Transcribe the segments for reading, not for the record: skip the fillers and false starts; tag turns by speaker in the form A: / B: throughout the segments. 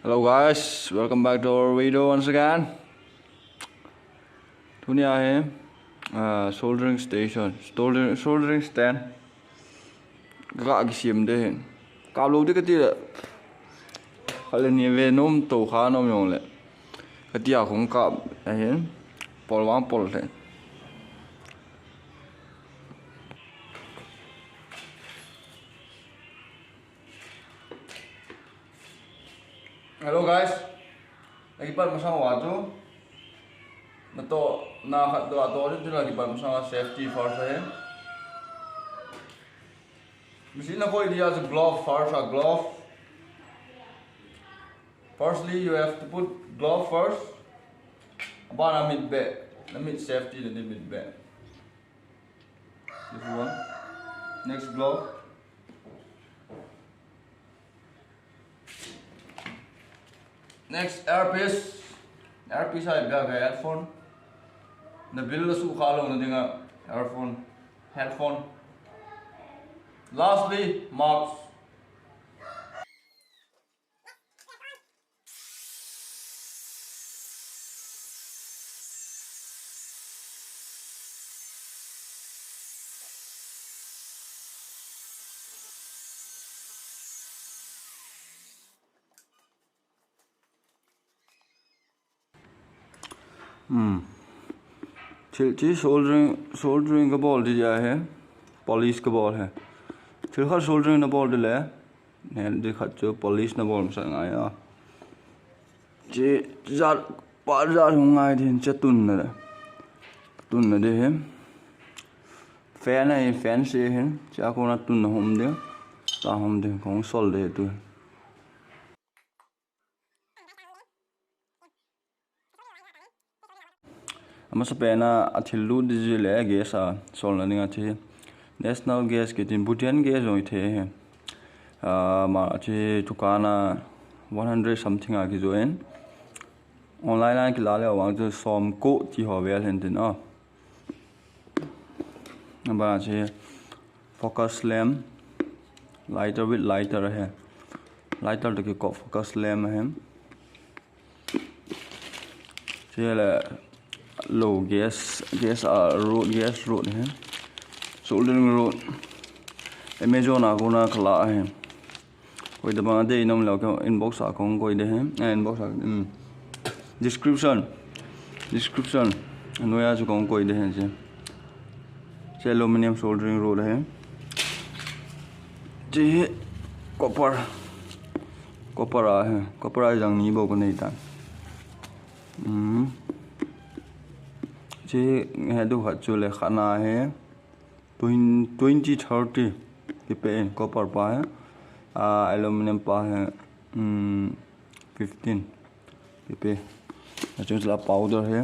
A: Hello guys, welcome back to our video once again. Today I am soldering station, soldering stand. Gak gisim deh. Kalau dia ketika kalian ni venom tu khan om yong le. Ketika kong kap polwang pol deh. Hello guys, lagi par masang waju. Nato na khat do ato itu lagi par masang safety first hai. Mesti nak kau dia as glove first, a glove. Firstly, you have to put glove first. About a mid bed, the mid safety, the mid bed. This one. Next glove. Next earpiece. Earpiece I have a headphone. The bill is earphone, headphone. Lastly, marks. जी सोल्डरिंग का बॉल दिया है, पॉलिश का बॉल है। फिर हर सोल्डरिंग ना बॉल दिले, ने देखा जो पॉलिश ना बॉल में आया। जी जार पार जार होंगे आए थे इंचे तुन दे है। फैन से है, चाको ना तुन हम दे, ता हम दे कौन सोल दे तू। Masa pena athilu dijile gas a solna ninga the national gas ke tin butian gas oi the ma che tukana 100 something a ki join online line ki la le wang jo som ko ji ho wel hen tin a ba che focus lamp lighter with lighter hai lighter to ki focus lamp hai che la low gas road है soldering road Amazon आगो ना खला है कोई दबा दे इनम लगा inbox आकों कोई दे है inbox description नोया जो कौन कोई दे है जे aluminium soldering road है जे copper आ है copper आ जंग नी बोक नहीं था जे है दो हचुले खाना है 20-30 पे कॉपर पा है एल्यूमिनियम पा है 15 पे चला पाउडर है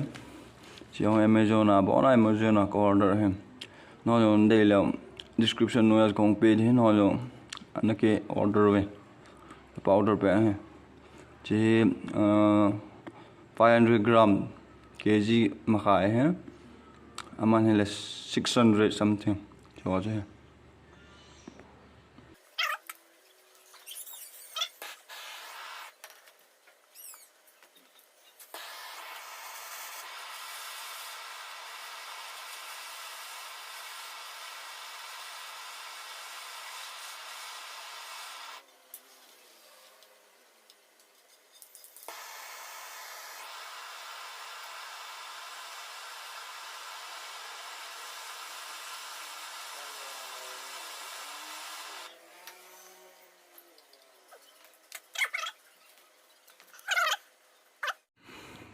A: जो अमेज़न आ बोना अमेज़न का ऑर्डर है नो जो दे लो डिस्क्रिप्शन नो कौन पेज है नो जो अनके ऑर्डर वे पाउडर पे है जे 500 ग्राम केजी मखाए हैं अमन है 600 समथिंग जो है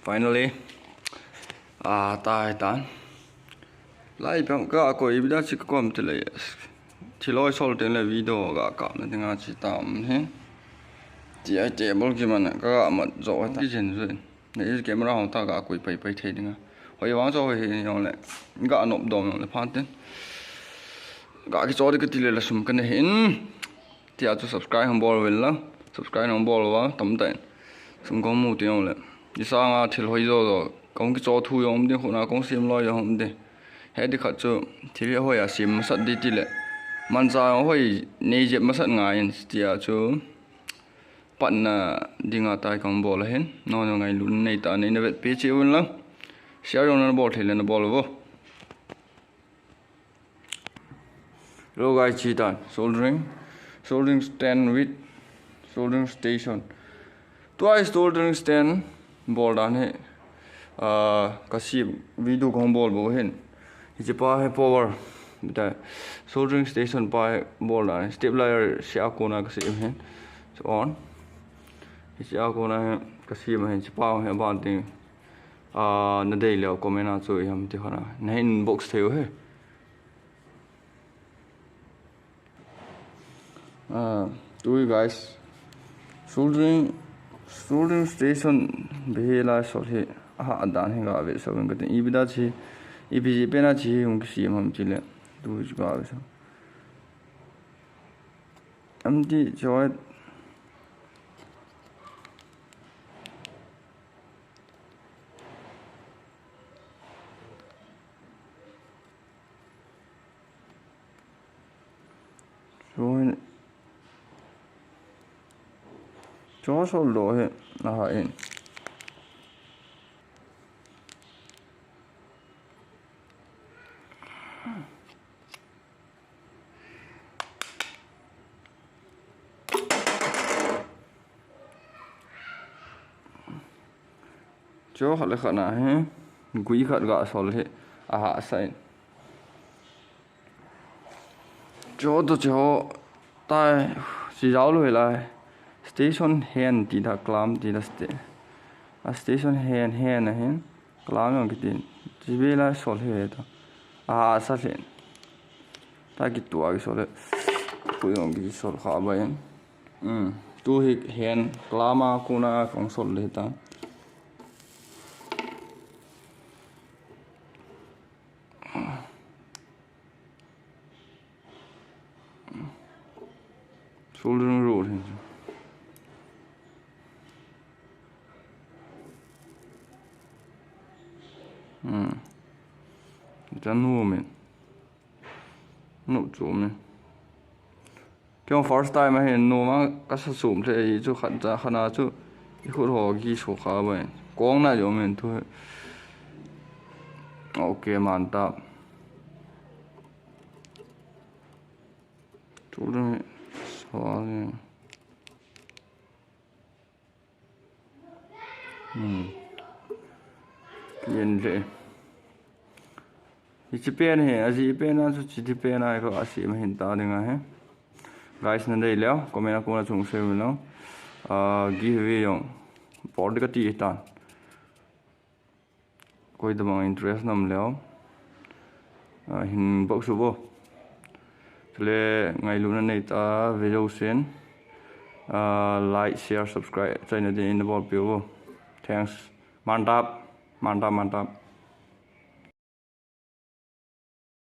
A: Finally, tai tan. Lại bằng cả coi video chỉ có một cái chỉ lôi sol trên là video cả là tiếng Anh chỉ tạm thế. Chỉ ai chế bao nhiêu mà cả một rồi cái chuyện rồi. Này cái mà họ ta cả coi phải thấy tiếng Anh. Hồi vắng rồi thì nhau lại cả nộp đồ nhau lại phát tên. Cả cái chỗ cái tỷ lệ là sum cái này hin. Thì ai subscribe không bỏ về là subscribe không bỏ vào tấm tiền. Sum có một tiếng lại. đi sang à thì hồi rồi công cái chỗ thu用的可能公司来用的，还得看着体力会啊，心实的的嘞，慢在会内节么实眼，第二就 Pan na dinga tai kang ball hen no no ngai lun nei ta nei na vet pe che un lang share on na ball thelen na ball bo lo gai chi tan soldering stand with soldering station twice soldering stand ball dan he kasi video kong ball bo hen hi pa he power da soldering station pa ball dan stabilizer sha ko na kasi hen so on Isi ako na kasi mahin si pao he banting na day leo comment na so yam ti khana na inbox theo he do you guys soldering station behela so he dan he ga ve so ngate ibida chi ibji pe na chi um si mam chi le do ju ga so amdi joy Cho soldo he na in cho hal khana he gui khat ga sol he sain cho to cho tai si rao loi lai station hen ti da klam ti da station hen na hen klam yong kitin jibe la sol he ta sa len ta ki tua ki sol ku yong ki sol kha ba yen tu hi hen klama kuna kong sol le ta soldering road hen Jan men no chu men kyong first time I no ma ka sa sum the chu khan cha khana chu I khur ho gi so kha ba kong na yo men thu okay mantaap soldering so yen le Ichi pen he aji pen na chu chi pen ai ko asi ma hin ta dinga he guys na dei leo comment ko na chung se mi lo giveaway yong board ka ti ta koi da bang interest nam leo hin box bo le ngai lu na nei ta video sen like share subscribe channel in the ball pio thanks mantaap